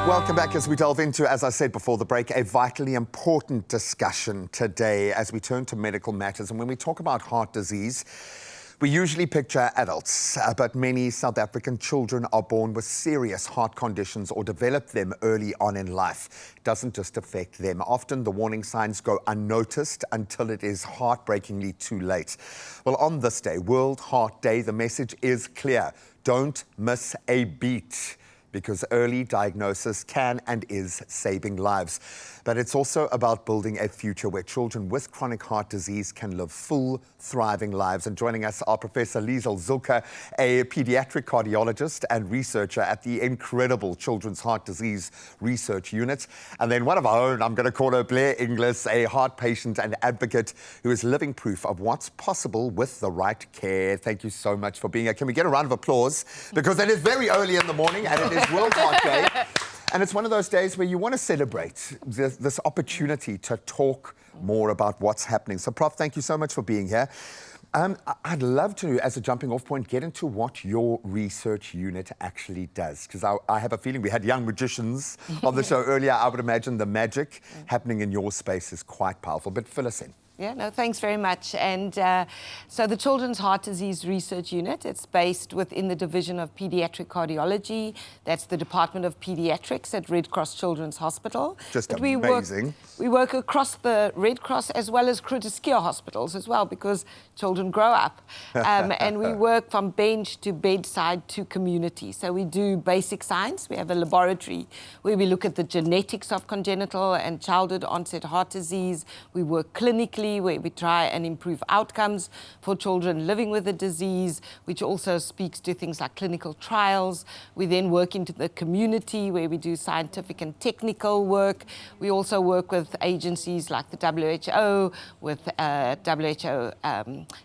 Welcome back as we delve into, as I said before the break, a vitally important discussion today as we turn to medical matters. And when we talk about heart disease, we usually picture adults, but many South African children are born with serious heart conditions or develop them early on in life. It doesn't just affect them. Often the warning signs go unnoticed until it is heartbreakingly too late. Well, on this day, World Heart Day, the message is clear. Don't miss a beat, because early diagnosis can and is saving lives. But it's also about building a future where children with chronic heart disease can live full, thriving lives. And joining us are Professor Liesl Zulker, a pediatric cardiologist and researcher at the incredible Children's Heart Disease Research Unit. And then one of our own, I'm going to call her Blair Inglis, a heart patient and advocate who is living proof of what's possible with the right care. Thank you so much for being here. Can we get a round of applause? Because it is very early in the morning and it is World Heart Day. And it's one of those days where you want to celebrate this opportunity to talk more about what's happening. So, Prof, thank you so much for being here. I'd love to, as a jumping off point, get into what your research unit actually does. Because I have a feeling we had young magicians on the show earlier. I would imagine the magic happening in your space is quite powerful. But fill us in. Yeah, no, thanks very much. And so the Children's Heart Disease Research Unit, it's based within the Division of Pediatric Cardiology. That's the Department of Pediatrics at Red Cross Children's Hospital. Just amazing. We work across the Red Cross as well as Groote Schuur hospitals as well, because children grow up. And we work from bench to bedside to community. So we do basic science. We have a laboratory where we look at the genetics of congenital and childhood onset heart disease. We work clinically, where we try and improve outcomes for children living with the disease, which also speaks to things like clinical trials. We then work into the community where we do scientific and technical work. We also work with agencies like the WHO, with WHO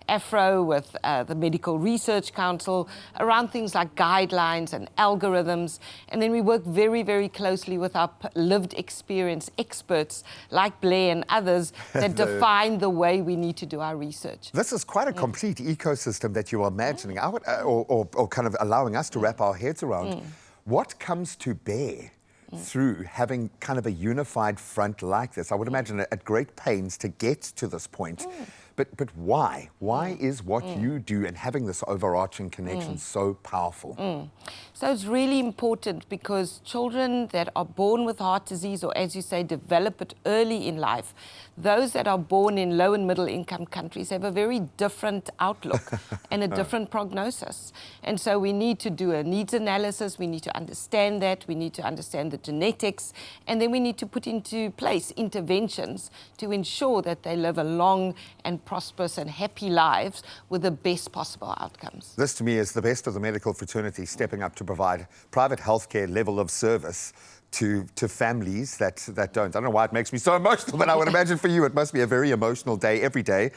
AFRO, with the Medical Research Council, around things like guidelines and algorithms. And then we work very, very closely with our lived experience experts like Blair and others that define the way we need to do our research. This is quite a complete ecosystem that you are imagining, I would, or kind of allowing us to wrap our heads around. What comes to bear through having kind of a unified front like this? I would imagine at great pains to get to this point. But why? Why is what you do and having this overarching connection so powerful? So it's really important because children that are born with heart disease, or as you say, develop it early in life, those that are born in low and middle income countries have a very different outlook and a different prognosis. And so we need to do a needs analysis, we need to understand that, we need to understand the genetics, and then we need to put into place interventions to ensure that they live a long and prosperous and happy lives with the best possible outcomes. This to me is the best of the medical fraternity stepping up to provide private healthcare level of service to families that don't. I don't know why it makes me so emotional, but I would imagine for you it must be a very emotional day every day.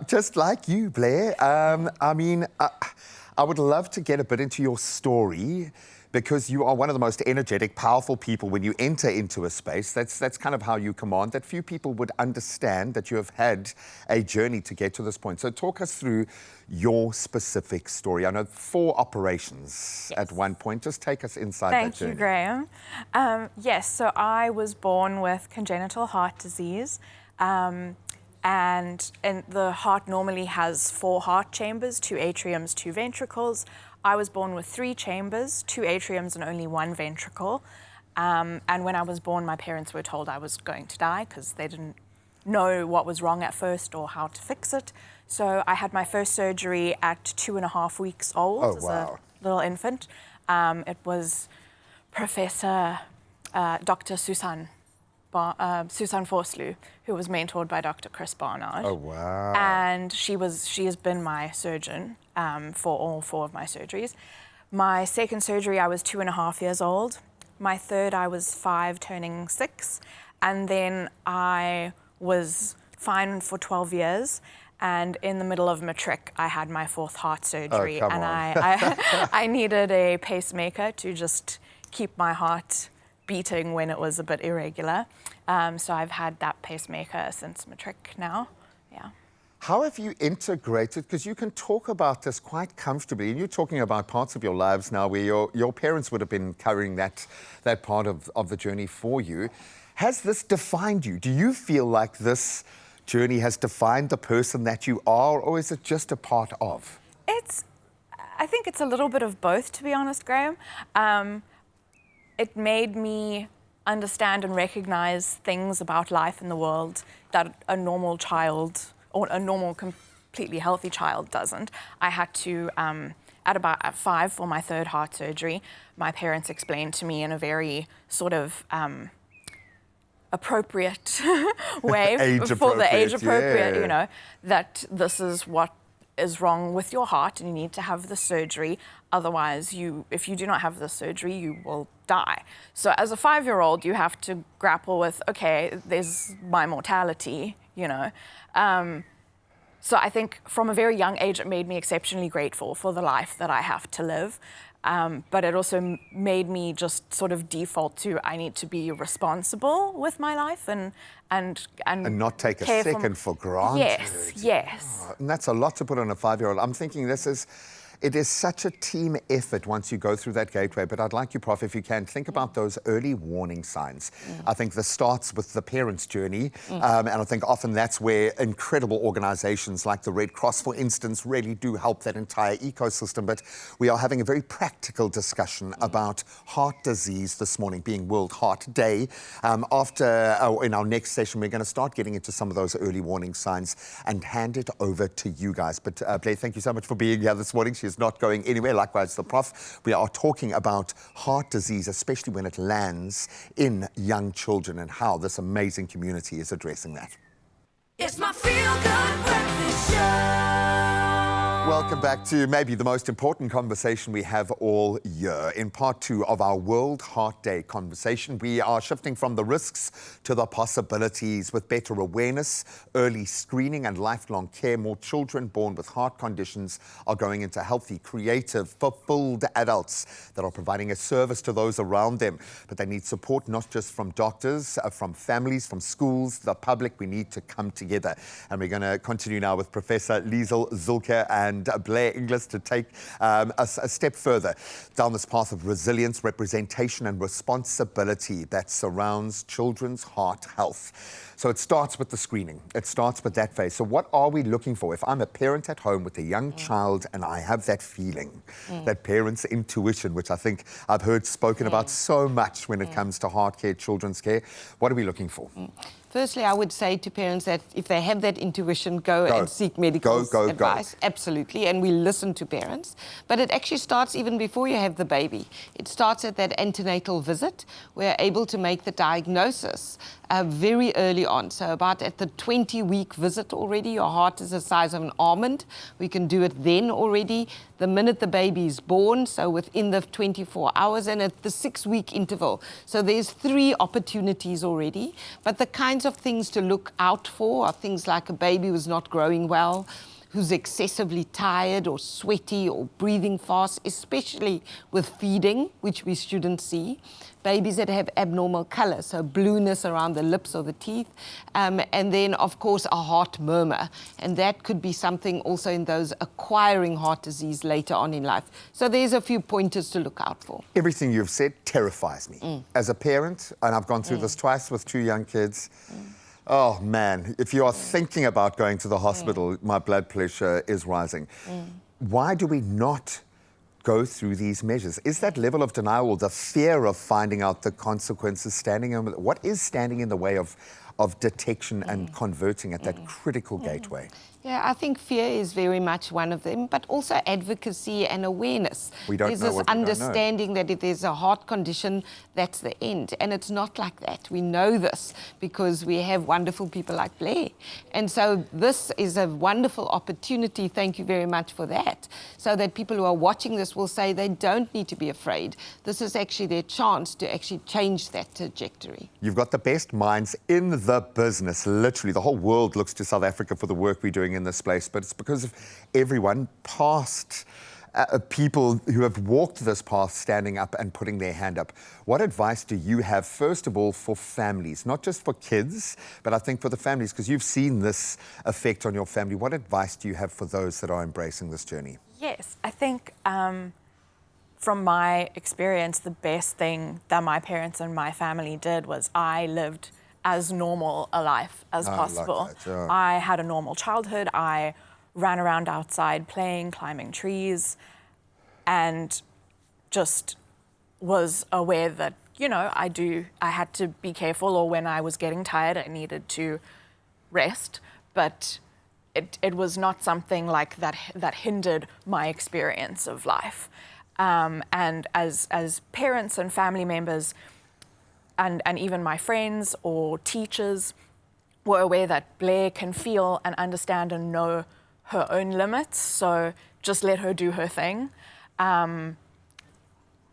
Just like you, Blair. I mean, I would love to get a bit into your story, because you are one of the most energetic, powerful people when you enter into a space. That's kind of how you command, that few people would understand that you have had a journey to get to this point. So talk us through your specific story. I know 4 operations at one point. Just take us inside that journey. Thank you, Graham. Yes, so I was born with congenital heart disease. And the heart normally has 4 heart chambers, 2 atriums, 2 ventricles. I was born with 3 chambers, 2 atriums and only 1 ventricle. And when I was born, my parents were told I was going to die because they didn't know what was wrong at first or how to fix it. So I had my first surgery at 2.5 weeks old as a little infant. It was Professor Dr. Susan Vosloo, who was mentored by Dr. Chris Barnard. Oh, wow. And she has been my surgeon for all 4 of my surgeries. My second surgery, I was 2.5 years old. My third, I was 5, turning 6. And then I was fine for 12 years. And in the middle of matric, I had my 4th heart surgery. Oh, come on. I needed a pacemaker to just keep my heart beating when it was a bit irregular. So I've had that pacemaker since matric now. Yeah. How have you integrated, because you can talk about this quite comfortably, and you're talking about parts of your lives now where your parents would have been carrying that part of the journey for you. Has this defined you? Do you feel like this journey has defined the person that you are, or is it just a part of? I think it's a little bit of both, to be honest, Graham. It made me understand and recognize things about life in the world that a normal child or a normal, completely healthy child doesn't. I had to, at 5 for my 3rd heart surgery, my parents explained to me in a very sort of appropriate way, for the age appropriate, you know, that this is what is wrong with your heart and you need to have the surgery. Otherwise, if you do not have the surgery, you will die. So as a 5-year-old, you have to grapple with, okay, there's my mortality, you know. So I think from a very young age, it made me exceptionally grateful for the life that I have to live. But it also made me just sort of default to, I need to be responsible with my life and not take a second for granted. Yes, yes. Oh, and that's a lot to put on a 5-year-old. I'm thinking it is such a team effort once you go through that gateway. But I'd like you, Prof, if you can, think about those early warning signs. I think this starts with the parent's journey. And I think often that's where incredible organizations like the Red Cross, for instance, really do help that entire ecosystem. But we are having a very practical discussion about heart disease this morning, being World Heart Day. In our next session, we're going to start getting into some of those early warning signs and hand it over to you guys. But Blair, thank you so much for being here this morning. She's not going anywhere, likewise the Prof. We are talking about heart disease, especially when it lands in young children, and how this amazing community is addressing that. It's my feel-good breakfast show. Welcome back to maybe the most important conversation we have all year. In part 2 of our World Heart Day conversation, we are shifting from the risks to the possibilities. With better awareness, early screening and lifelong care, more children born with heart conditions are going into healthy, creative, fulfilled adults that are providing a service to those around them. But they need support not just from doctors, from families, from schools, the public. We need to come together. And we're going to continue now with Professor Liesl Zulke and Blair Inglis to take a step further down this path of resilience, representation and responsibility that surrounds children's heart health. So it starts with the screening. It starts with that phase. So what are we looking for? If I'm a parent at home with a young child and I have that feeling, that parent's intuition, which I think I've heard spoken about so much when it comes to heart care, children's care, what are we looking for? Firstly, I would say to parents that if they have that intuition, go and seek medical advice. Absolutely, and we listen to parents. But it actually starts even before you have the baby. It starts at that antenatal visit. We're able to make the diagnosis very early on. So about at the 20-week visit already, your heart is the size of an almond. We can do it then already, the minute the baby is born, so within the 24 hours, and at the 6-week interval. So there's 3 opportunities already. But the kinds of things to look out for are things like a baby who's not growing well, who's excessively tired or sweaty or breathing fast, especially with feeding, which we shouldn't see. Babies that have abnormal color, so blueness around the lips or the teeth. And then, of course, a heart murmur. And that could be something also in those acquiring heart disease later on in life. So there's a few pointers to look out for. Everything you've said terrifies me. As a parent, and I've gone through this twice with 2 young kids, oh man, if you are thinking about going to the hospital, my blood pressure is rising. Why do we not go through these measures? Is that level of denial, the fear of finding out the consequences, what is standing in the way of detection and converting at that critical gateway? Yeah, I think fear is very much one of them, but also advocacy and awareness. We don't there's know this what we don't know. understanding that if there's a heart condition, that's the end. And it's not like that. We know this because we have wonderful people like Blair. And so this is a wonderful opportunity, thank you very much for that, so that people who are watching this will say they don't need to be afraid. This is actually their chance to actually change that trajectory. You've got the best minds in the business, literally. The whole world looks to South Africa for the work we're doing in this place, but it's because of everyone past people who have walked this path standing up and putting their hand up. What advice do you have, first of all, for families, not just for kids, but I think for the families, because you've seen this effect on your family. What advice do you have for those that are embracing this journey? Yes, I think from my experience, the best thing that my parents and my family did was I lived as normal a life as possible. Like that, yeah. I had a normal childhood. I ran around outside playing, climbing trees, and just was aware that, you know, I had to be careful, or when I was getting tired, I needed to rest. But it was not something like that hindered my experience of life. And as parents and family members, and even my friends or teachers were aware that Blair can feel and understand and know her own limits, so just let her do her thing. And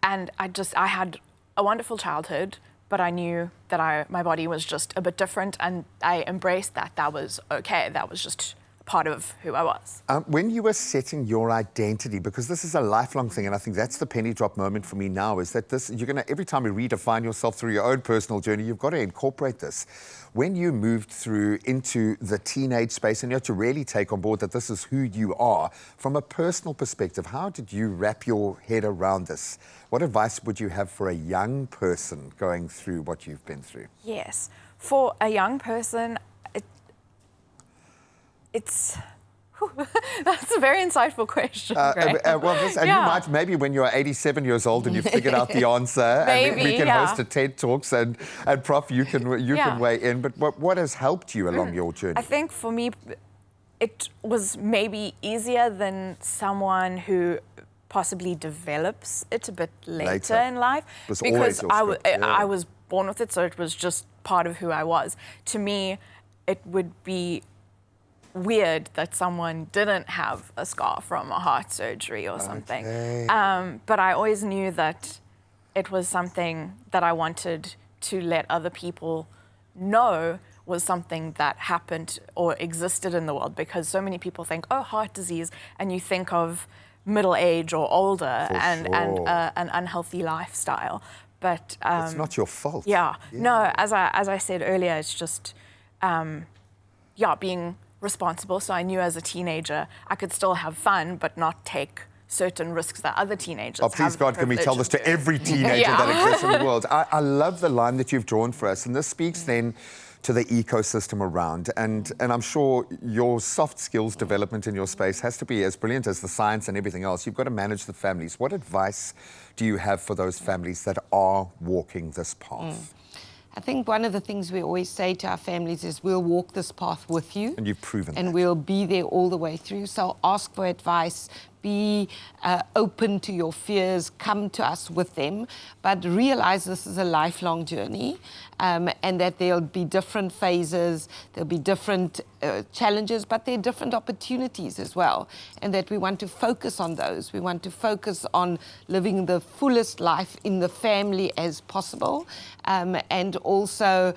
I had a wonderful childhood, but I knew that my body was just a bit different, and I embraced that. That was okay. That was just part of who I was. When you were setting your identity, because this is a lifelong thing, and I think that's the penny drop moment for me now, is that you're going to, every time you redefine yourself through your own personal journey, you've got to incorporate this. When you moved through into the teenage space and you had to really take on board that this is who you are, from a personal perspective, how did you wrap your head around this? What advice would you have for a young person going through what you've been through? Yes, for a young person, it's that's a very insightful question. Greg. And you might, maybe when you're 87 years old and you've figured out the answer, and we can host a TED Talks, and Prof, you can weigh in. But what has helped you along your journey? I think for me, it was maybe easier than someone who possibly develops it a bit later in life, because I was born with it, so it was just part of who I was. To me, it would be weird that someone didn't have a scar from a heart surgery or something. But I always knew that it was something that I wanted to let other people know was something that happened or existed in the world, because so many people think, oh, heart disease, and you think of middle age or older and an unhealthy lifestyle. But it's not your fault. No, as I said earlier, it's just being responsible. So I knew as a teenager I could still have fun, but not take certain risks that other teenagers have. Oh, please God, can we tell this to every teenager that exists in the world? I love the line that you've drawn for us, and this speaks then to the ecosystem around. And I'm sure your soft skills development in your space has to be as brilliant as the science and everything else. You've got to manage the families. What advice do you have for those families that are walking this path? I think one of the things we always say to our families is we'll walk this path with you. And you've proven that. And we'll be there all the way through. So ask for advice, be open to your fears, come to us with them, but realize this is a lifelong journey, and that there'll be different phases, there'll be different challenges, but there are different opportunities as well, and that we want to focus on those. We want to focus on living the fullest life in the family as possible, and also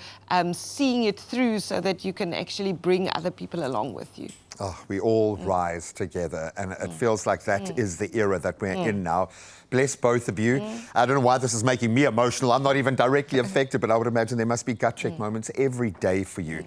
seeing it through so that you can actually bring other people along with you. Oh, we all rise together, and it feels like that is the era that we're in now. Bless both of you. I don't know why this is making me emotional. I'm not even directly affected, but I would imagine there must be gut check moments every day for you.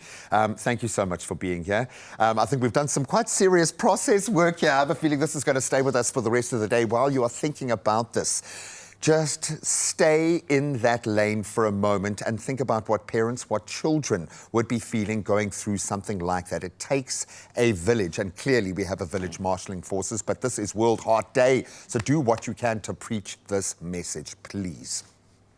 Thank you so much for being here. I think we've done some quite serious process work here. I have a feeling this is going to stay with us for the rest of the day while you are thinking about this. Just stay in that lane for a moment and think about what parents, what children would be feeling going through something like that. It takes a village, and clearly we have a village marshalling forces, but this is World Heart Day, so do what you can to preach this message, please.